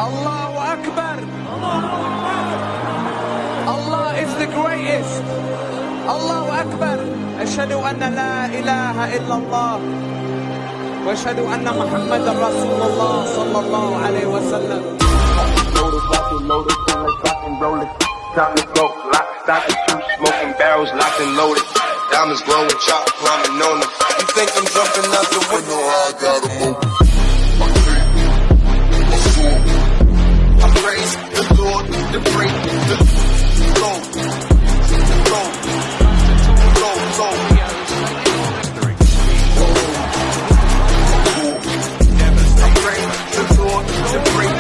Allahu Akbar. Allah is the greatest. Allahu Akbar. Ashhadu anna la ilaha illallah. Wa ashhadu anna Muhammadan Rasulullah sallallahu alayhi wa sallam. Loaded, rockin', loaded, feel like rockin', rollin'. Time to go, lock, stock, and two smoking barrels, locked and loaded. Diamonds glowing, chop climbing on them. You think I'm jumping out the window? I got a move. I praise the Lord, the break, the flow, flow, flow, flow. I praise the Lord, the break.